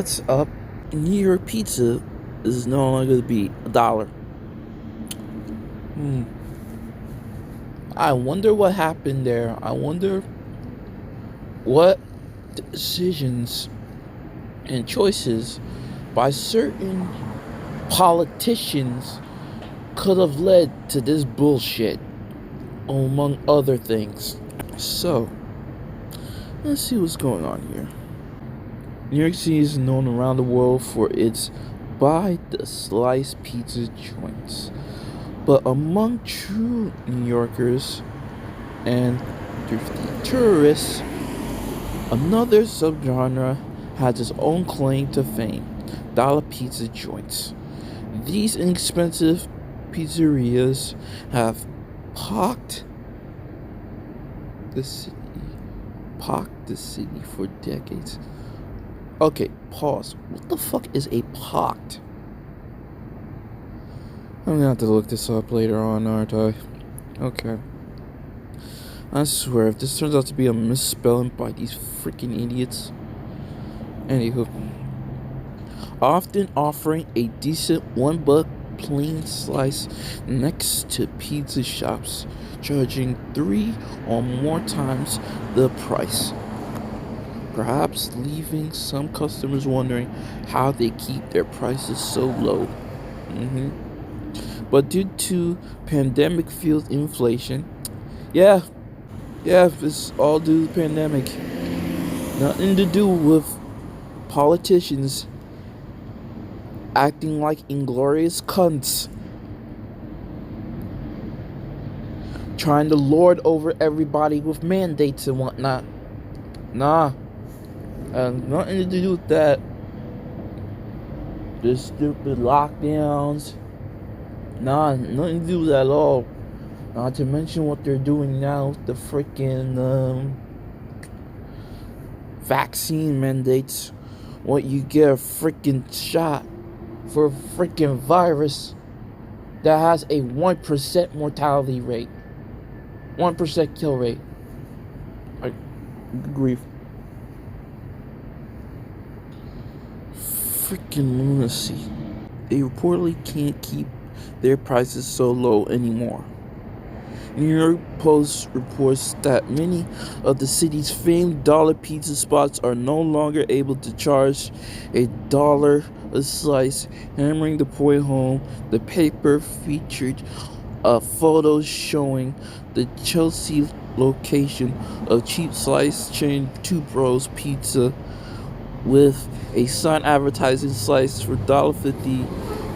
What's up? New York pizza is no longer to be $1. Hmm. I wonder what happened there. I wonder what decisions and choices by certain politicians could have led to this bullshit, among other things. So, let's see what's going on here. New York City is known around the world for its by the slice pizza joints. But among true New Yorkers and thrifty tourists, another subgenre has its own claim to fame: dollar pizza joints. These inexpensive pizzerias have pocked the city, for decades. Okay, pause. What the fuck is a pocked? I'm gonna have to look this up later on, aren't I? Okay. I swear, if this turns out to be a misspelling by these freaking idiots. Anywho, often offering a decent $1 plain slice next to pizza shops, charging 3 or more times the price. Perhaps leaving some customers wondering how they keep their prices so low. But due to pandemic-fueled inflation, yeah, it's all due to the pandemic. Nothing to do with politicians acting like inglorious cunts, trying to lord over everybody with mandates and whatnot. Nah, nothing to do with that. The stupid lockdowns. Nah, nothing to do with that at all. Not to mention what they're doing now with the freaking vaccine mandates. What, you get a freaking shot for a freaking virus that has a 1% mortality rate, 1% kill rate. Like, grief. Freaking lunacy. They reportedly can't keep their prices so low anymore. New York Post reports that many of the city's famed dollar pizza spots are no longer able to charge $1 a slice, hammering the point home. The paper featured photos showing the Chelsea location of cheap slice chain Two Bros Pizza with a sign advertising slice for $1.50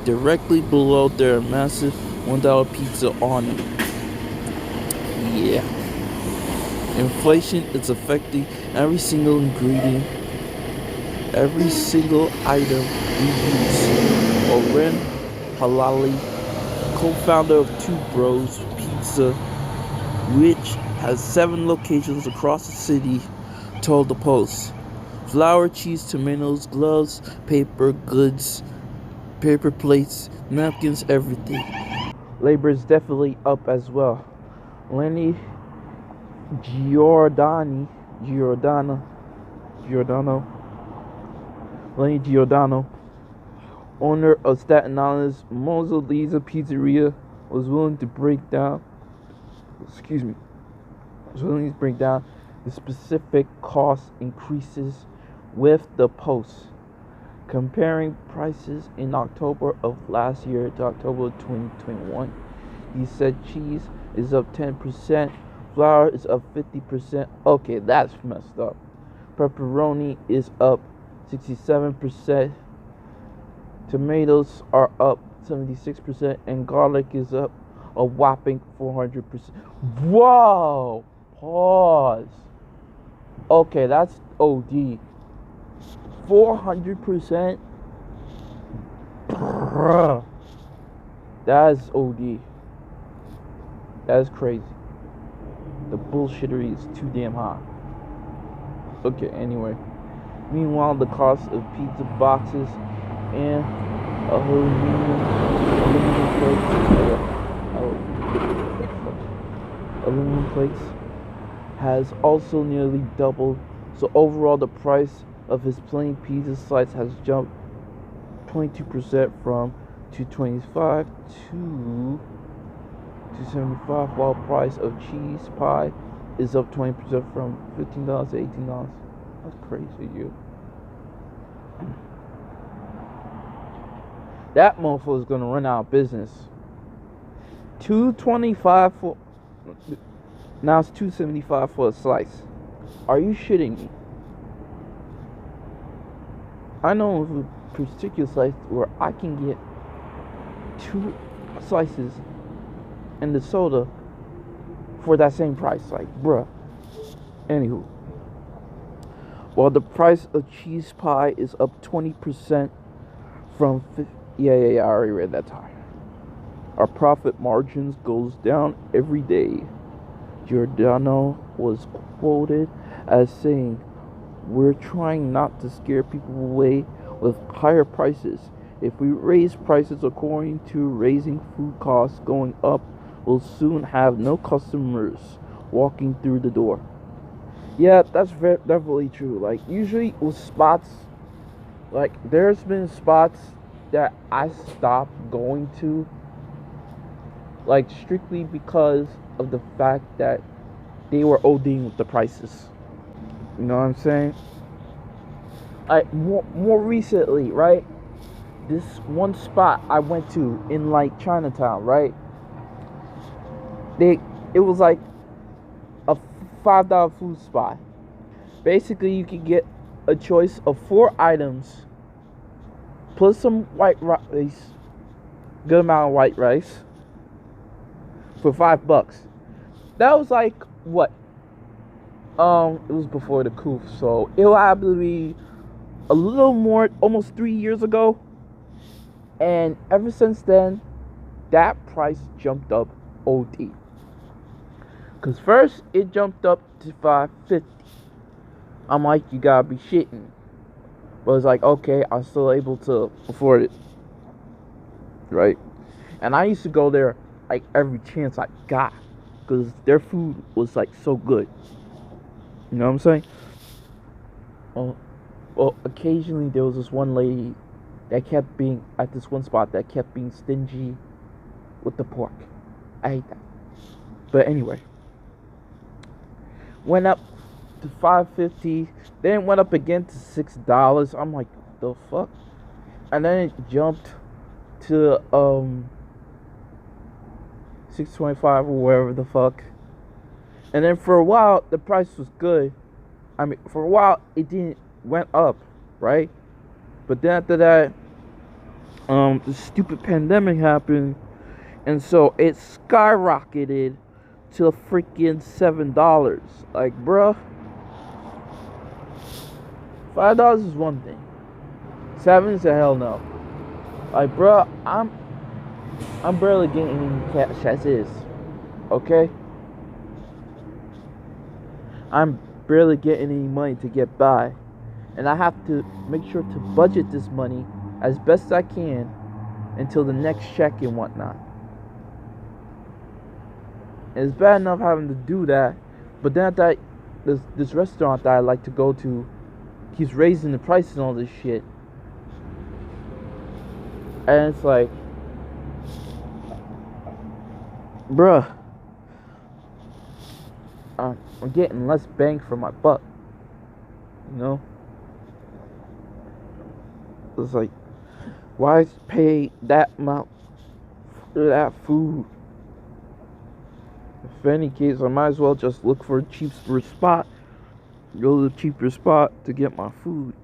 directly below their massive $1 pizza on it. Yeah. Inflation is affecting every single ingredient, every single item we use. Oren Halali, co-founder of Two Bros Pizza, which has 7 locations across the city, told the Post. Flour, cheese, tomatoes, gloves, paper, goods, paper plates, napkins, everything. Labor is definitely up as well. Lenny Giordano, owner of Staten Island's Mona Lisa Pizzeria, was willing to break down the specific cost increases with the Post, comparing prices in October of last year to October of 2021. He said cheese is up 10%, flour is up 50%. Okay, that's messed up. Pepperoni is up 67%. Tomatoes are up 76%, and garlic is up a whopping 400%. Whoa! Pause. Okay, that's OD. 400%? Bruh. That is OD. That is crazy. The bullshittery is too damn high. Okay, anyway. Meanwhile, the cost of pizza boxes and aluminum plates has also nearly doubled. So overall, the price of his plain pizza slice has jumped 22% from 225 to 275, while price of cheese pie is up 20% from $15 to $18. That's crazy, you. That mofo is gonna run out of business. $2.25 for, now it's $2.75 for a slice. Are you shitting me? I know of a particular slice where I can get 2 slices and the soda for that same price. Like, bruh. Anywho, while the price of cheese pie is up 20% from I already read that time. Our profit margins goes down every day. Giordano was quoted as saying, "We're trying not to scare people away with higher prices. If we raise prices according to raising food costs going up, we'll soon have no customers walking through the door." Yeah, that's definitely true. Like, usually with spots, like, there's been spots that I stopped going to, like, strictly because of the fact that they were ODing with the prices. You know what I'm saying? More recently, right? This one spot I went to in, like, Chinatown, right? It was like a $5 food spot. Basically, you could get a choice of 4 items plus some white rice, good amount of white rice, for $5. That was like what? It was before the coup, so it'll probably be a little more, almost 3 years ago. And ever since then, that price jumped up OD. Cause first it jumped up to $5.50. I'm like, you gotta be shitting. But it's like, okay, I'm still able to afford it, right? And I used to go there like every chance I got, because their food was like so good. You know what I'm saying? Well, occasionally there was this one lady that kept being at this one spot that kept being stingy with the pork. I hate that. But anyway, went up to $5.50, then it went up again to $6. I'm like, the fuck? And then it jumped to $6.25 or whatever the fuck. And then for a while the price was good. I mean, for a while it didn't went up, right? But then after that, the stupid pandemic happened, and so it skyrocketed to freaking $7. Like, bruh, $5 is one thing. 7 is a hell no. Like, bruh, I'm barely getting any cash as is. Okay? I'm barely getting any money to get by. And I have to make sure to budget this money as best I can until the next check and whatnot. And it's bad enough having to do that, but then that this restaurant that I like to go to keeps raising the price and all this shit. And it's like, bruh, I'm getting less bang for my buck. You know? It's like, why pay that amount for that food? If any case, I might as well just look for a cheaper spot. Go to the cheaper spot to get my food.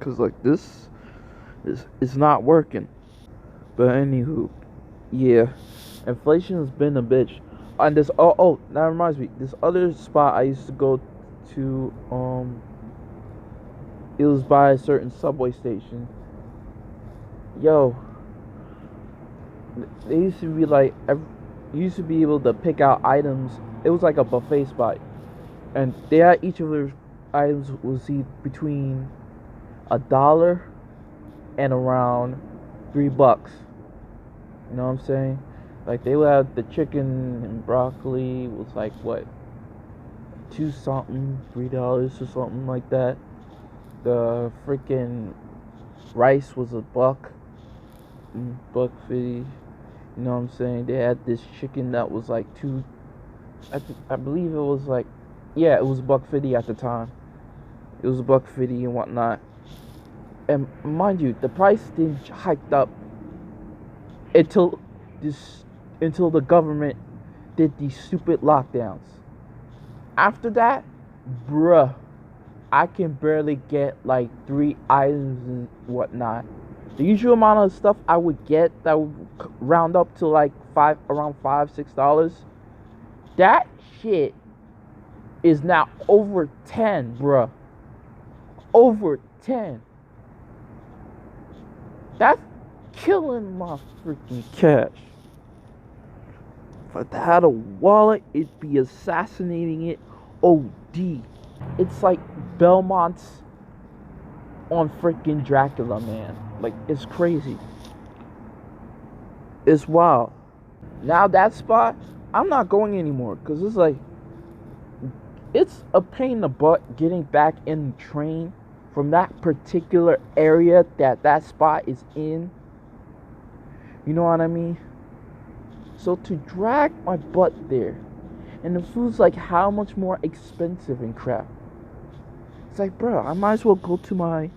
Cause like this is not working. But anywho, yeah, inflation has been a bitch. And this that reminds me, this other spot I used to go to, it was by a certain subway station. Yo, they used to be like, you used to be able to pick out items. It was like a buffet spot, and they had each of their items was between $1 and around $3. You know what I'm saying? Like, they would have the chicken and broccoli was like what, $2 something, $3 or something like that. The freaking rice was buck 50. You know what I'm saying? They had this chicken that was like I believe it was like, yeah, it was $1.50 at the time. It was $1.50 and whatnot. And mind you, the price didn't hike up until until the government did these stupid lockdowns. After that, bruh, I can barely get like 3 items and whatnot. The usual amount of stuff I would get that would round up to like around $5-6. That shit is now over 10, bruh. Over 10. That's killing my freaking cash. If I had a wallet, it'd be assassinating it OD. It's like Belmont's on freaking Dracula, man. Like, it's crazy. It's wild. Now that spot, I'm not going anymore. Because it's like, it's a pain in the butt getting back in the train from that particular area that spot is in. You know what I mean? So to drag my butt there, and the food's like how much more expensive and crap. It's like, bro, I might as well go to my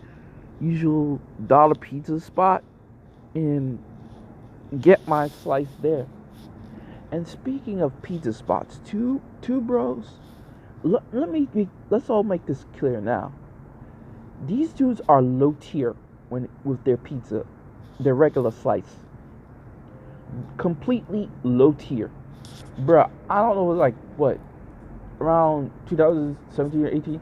usual dollar pizza spot and get my slice there. And speaking of pizza spots, two bros, let's all make this clear now. These dudes are low tier with their pizza, their regular slice. Completely low tier. Bruh, I don't know, like what, around 2017 or 18?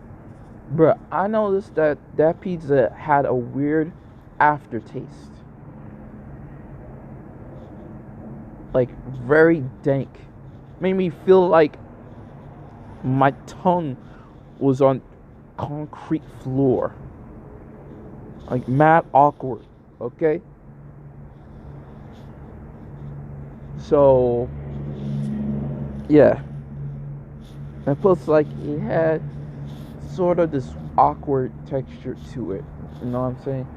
Bruh, I noticed that pizza had a weird aftertaste. Like, very dank. Made me feel like my tongue was on concrete floor. Like, mad awkward, okay? So, yeah. And plus, like, it had sort of this awkward texture to it. You know what I'm saying?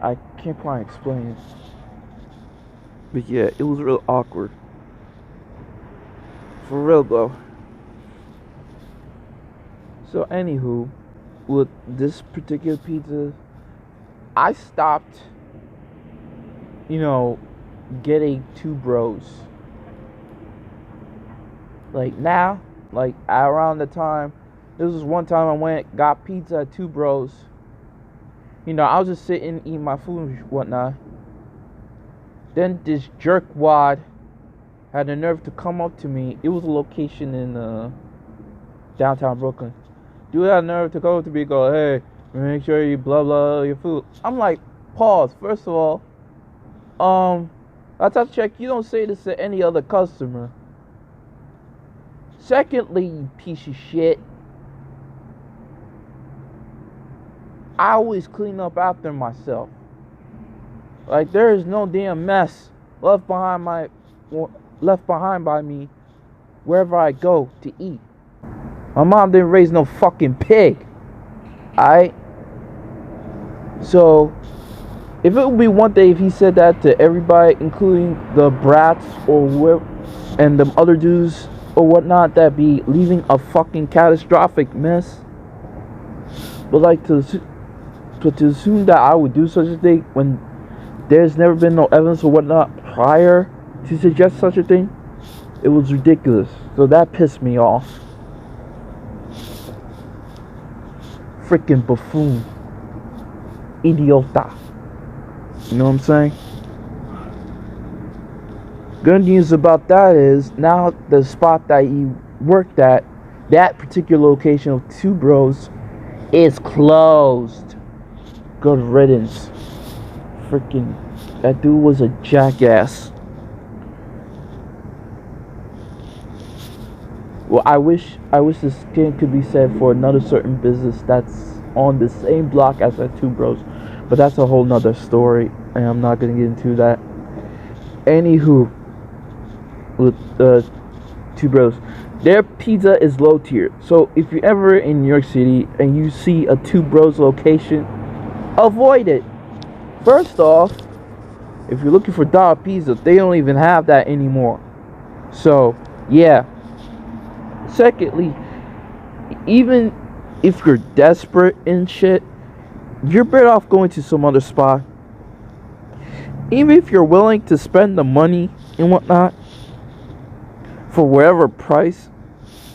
I can't quite explain it. But yeah, it was real awkward. For real, though. So, anywho, with this particular pizza, I stopped, getting two bros. Like now, like around the time, this was one time I got pizza at Two Bros. I was just sitting, eating my food and whatnot. Then this jerkwad had the nerve to come up to me. It was a location in downtown Brooklyn. Dude had the nerve to come up to me and go, "Hey, make sure you blah blah your food." I'm like, pause. First of all, last time I checked, you don't say this to any other customer. Secondly, you piece of shit, I always clean up after myself. Like, there is no damn mess left behind by me wherever I go to eat. My mom didn't raise no fucking pig. Alright? So, if it would be one day if he said that to everybody, including the brats or whoever, and them other dudes or whatnot that be leaving a fucking catastrophic mess. But like to assume that I would do such a thing when there's never been no evidence or whatnot prior to suggest such a thing, it was ridiculous. So that pissed me off. Freaking buffoon. Idiota. You know what I'm saying? Good news about that is now the spot that you worked at, that particular location of Two Bros, is closed. Good riddance. Freaking, that dude was a jackass. Well, I wish this thing could be said for another certain business that's on the same block as that Two Bros, but that's a whole nother story, and I'm not gonna get into that. Anywho, with Two Bros, Their pizza is low tier. So if you're ever in New York City and you see a Two Bros location, avoid it. First off, if you're looking for dollar pizza, they don't even have that anymore. So yeah. Secondly, even if you're desperate and shit, you're better off going to some other spot. Even if you're willing to spend the money and whatnot for whatever price,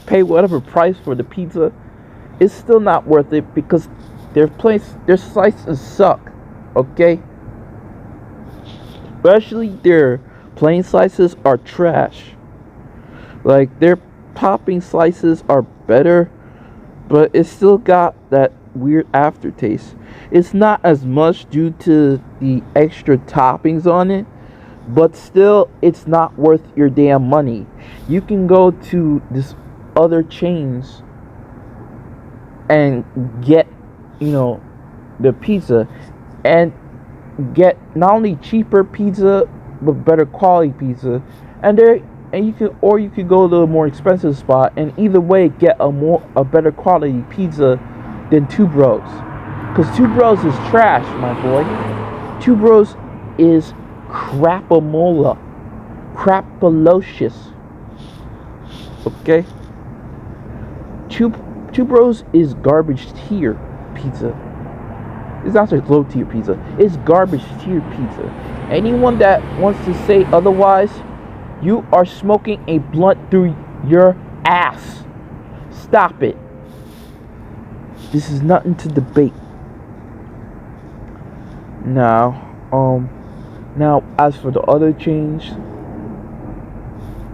pay whatever price for the pizza, it's still not worth it because their slices suck. Okay, especially their plain slices are trash. Like their topping slices are better, but it's still got that weird aftertaste. It's not as much due to the extra toppings on it, but still, it's not worth your damn money. You can go to this other chains and get, the pizza and get not only cheaper pizza but better quality pizza, you could go to a more expensive spot and either way get a better quality pizza than Two Bros. Cause Two Bros is trash, my boy. Two Bros is crapamola, crapalocious. Okay. Two Bros is garbage tier pizza. It's not just low tier pizza. It's garbage tier pizza. Anyone that wants to say otherwise, you are smoking a blunt through your ass. Stop it. This is nothing to debate. Now as for the other chains,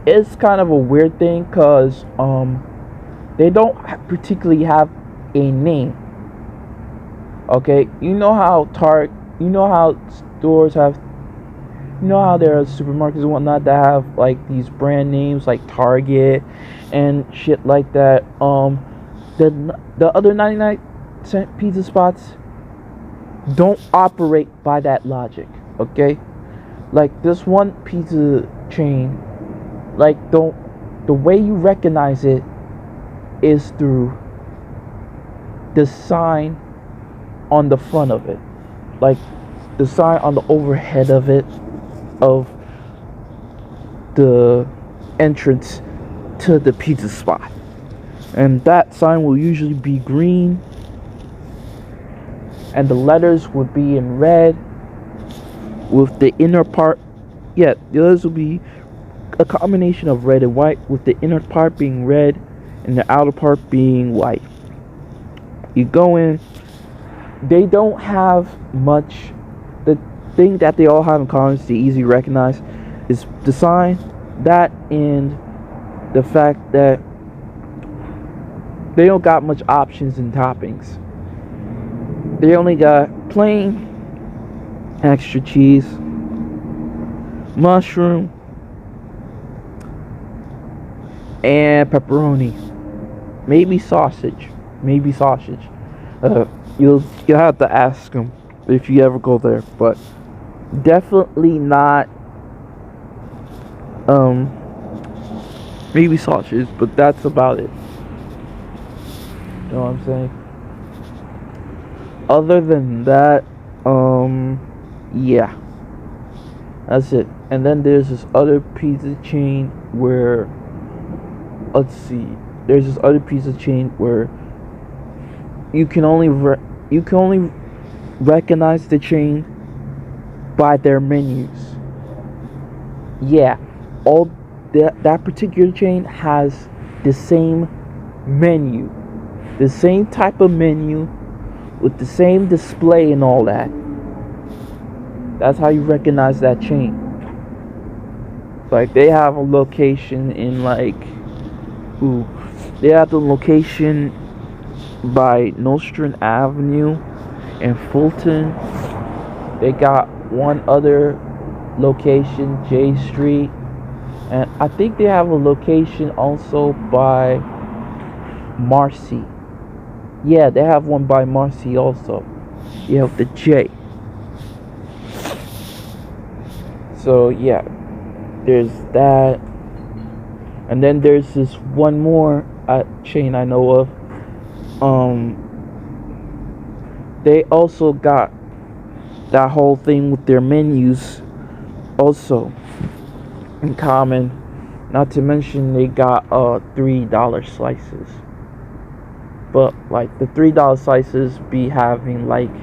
it's kind of a weird thing because they don't particularly have a name. Okay, you know how stores have, how there are supermarkets and whatnot that have like these brand names like Target and shit like that. The other 99-cent pizza spots don't operate by that logic. Okay, like this one pizza chain, like the way you recognize it is through the sign on the front of it, like the sign on the overhead of it, of the entrance to the pizza spot. And that sign will usually be green, and the letters would be in red with the inner part. Yeah, the letters will be a combination of red and white, with the inner part being red and the outer part being white. You go in, they don't have much. The thing that they all have in common is to easily recognize is the sign, that, and the fact that they don't got much options and toppings. They only got plain, extra cheese, mushroom, and pepperoni. Maybe sausage. You'll have to ask them if you ever go there, but definitely not maybe sausage, but that's about it. You know what I'm saying? Other than that, yeah, that's it. And then there's this other pizza chain where, you can only recognize the chain by their menus. Yeah, all that particular chain has the same menu, the same type of menu with the same display and all that. That's how you recognize that chain. Like they have a location in they have the location by Nostrand Avenue in Fulton. They got one other location, J Street, and I think they have a location also by Marcy. Yeah, they have one by Marcy also. You have the J. So yeah, there's that. And then there's this one more chain I know of. They also got that whole thing with their menus also in common. Not to mention they got $3 slices. But like the $3 slices be having like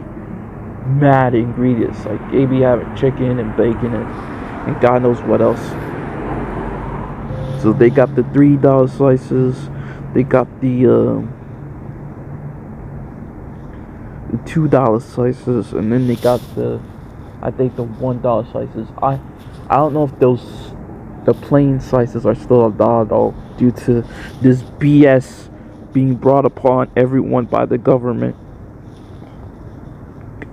mad ingredients. Like they be having chicken and bacon and God knows what else. So they got the $3 slices. They got the $2 slices, and then they got I think the $1 slices. I don't know if the plain slices are still $1 though, due to this BS being brought upon everyone by the government.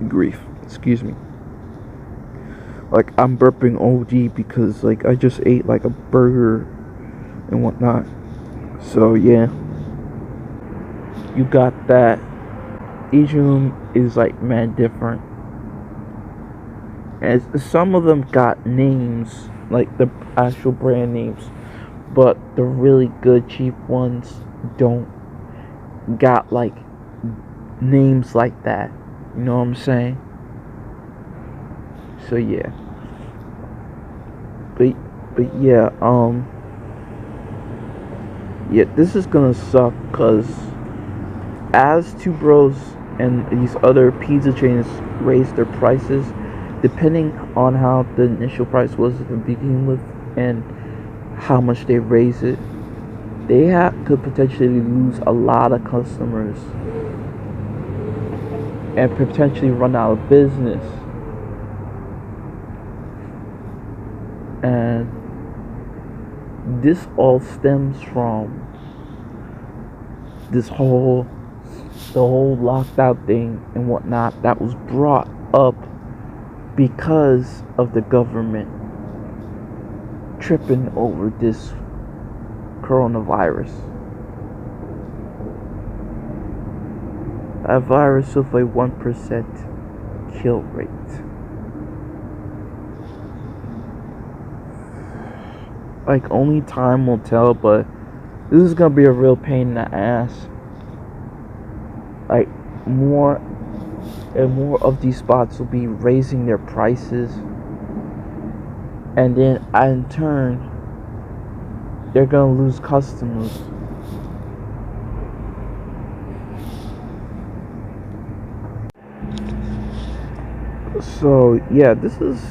Grief, excuse me. Like I'm burping OD because like I just ate like a burger and whatnot. So yeah, you got that. Each of them is like man different, and some of them got names like the actual brand names, but the really good cheap ones don't got like names like that. You know what I'm saying? So yeah, but yeah, yeah, this is gonna suck because as Two Bros and these other pizza chains raise their prices, depending on how the initial price was to begin with and how much they raise it, they could potentially lose a lot of customers and potentially run out of business. And this all stems from the whole lockdown thing and whatnot that was brought up because of the government tripping over this coronavirus. A virus with a 1% kill rate. Like only time will tell, but this is gonna be a real pain in the ass. Like more and more of these spots will be raising their prices, and then in turn they're gonna lose customers. So yeah, this is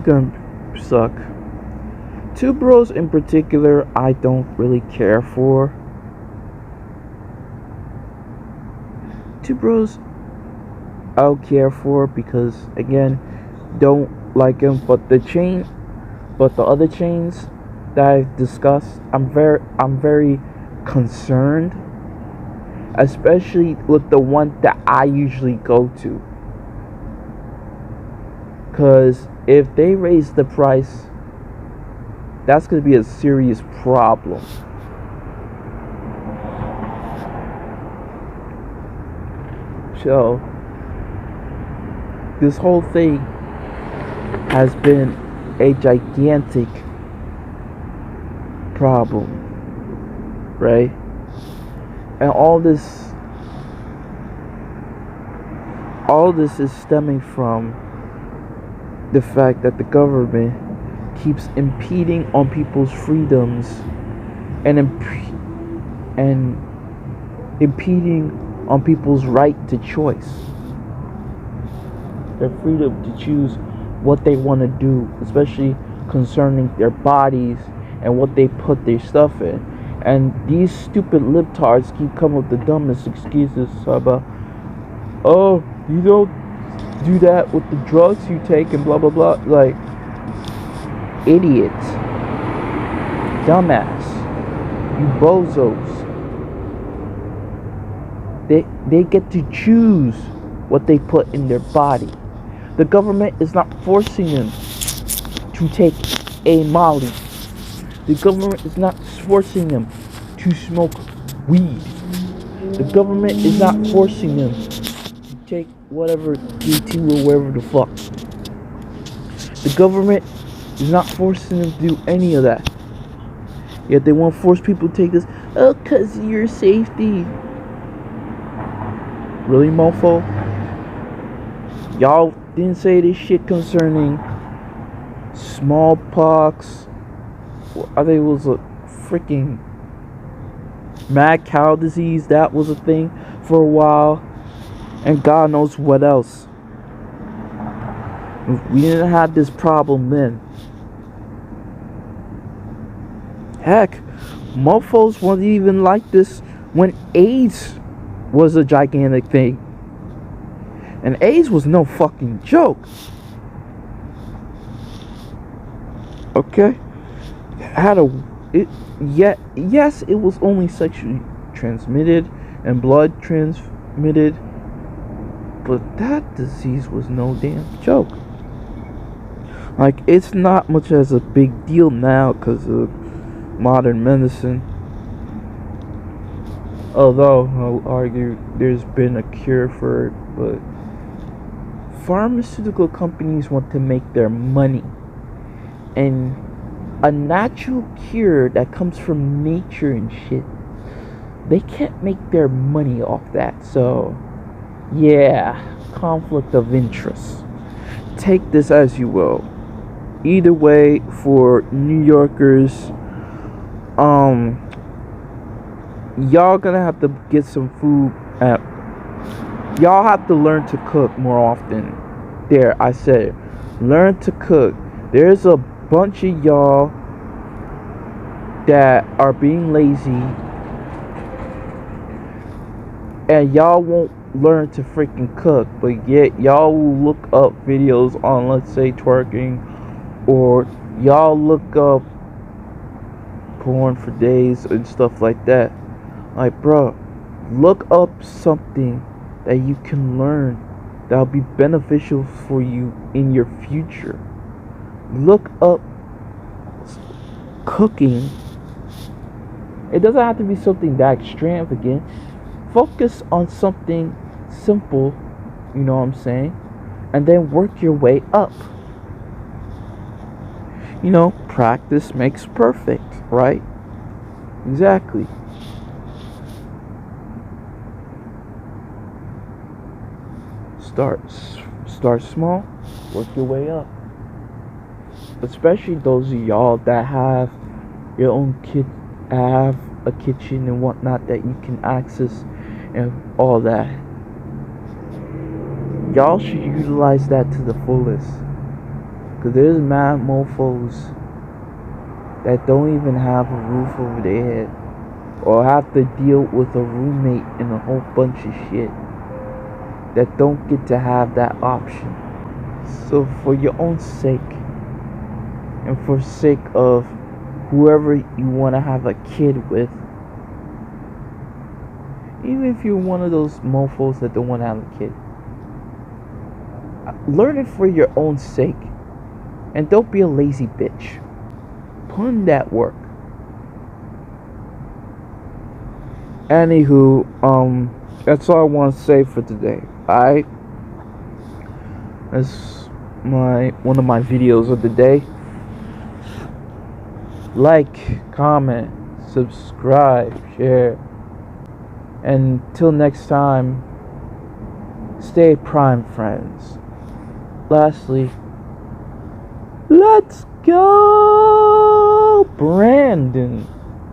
gonna suck. Two Bros in particular I don't really care for. Two Bros I'll care for because again, don't like them, but the other chains that I've discussed, I'm very concerned, especially with the one that I usually go to, cause if they raise the price, that's gonna be a serious problem. So this whole thing has been a gigantic problem, right? And all this is stemming from the fact that the government keeps impeding on people's freedoms and impeding on people's right to choice, their freedom to choose what they want to do, especially concerning their bodies and what they put their stuff in. And these stupid libtards keep coming with the dumbest excuses about, oh, you don't do that with the drugs you take and blah blah blah. Like, idiots, dumbass, you bozos. They get to choose what they put in their body. The government is not forcing them to take a Molly. The government is not forcing them to smoke weed. The government is not forcing them to take whatever D2 or whatever the fuck. The government is not forcing them to do any of that. Yet they want to force people to take this. Oh, cause of your safety. Really, mofo? Y'all didn't say this shit concerning smallpox. I think it was a freaking mad cow disease. That was a thing for a while. And God knows what else. We didn't have this problem then. Heck, mofos wasn't even like this when AIDS was a gigantic thing. And AIDS was no fucking joke. Okay? Yes, it was only sexually transmitted and blood transmitted. But that disease was no damn joke. Like, it's not much as a big deal now because of modern medicine. Although, I'll argue there's been a cure for it, but pharmaceutical companies want to make their money. And a natural cure that comes from nature and shit, they can't make their money off that. So, yeah, conflict of interest. Take this as you will. Either way, for New Yorkers, y'all gonna have to get some food at. Y'all have to learn to cook more often. There, I said it. Learn to cook. There's a bunch of y'all that are being lazy, and y'all won't learn to freaking cook, but yet y'all will look up videos on, let's say, twerking, or y'all look up porn for days and stuff like that. Like, bro, look up something that you can learn that'll be beneficial for you in your future. Look up cooking. It doesn't have to be something that extravagant. Focus on something simple, you know what I'm saying? And then work your way up. You know, practice makes perfect, right? Exactly. Start small, work your way up. Especially those of y'all that have your own have a kitchen and whatnot that you can access and all that. Y'all should utilize that to the fullest. Cause there's mad mofos that don't even have a roof over their head, or have to deal with a roommate and a whole bunch of shit, that don't get to have that option. So for your own sake, and for sake of whoever you want to have a kid with, even if you're one of those mofos that don't want to have a kid, learn it for your own sake, and don't be a lazy bitch. Put in that work. Anywho, that's all I want to say for today. That's one of my videos of the day. Like, comment, subscribe, share. And until next time, stay prime, friends. Lastly, let's go, Brandon.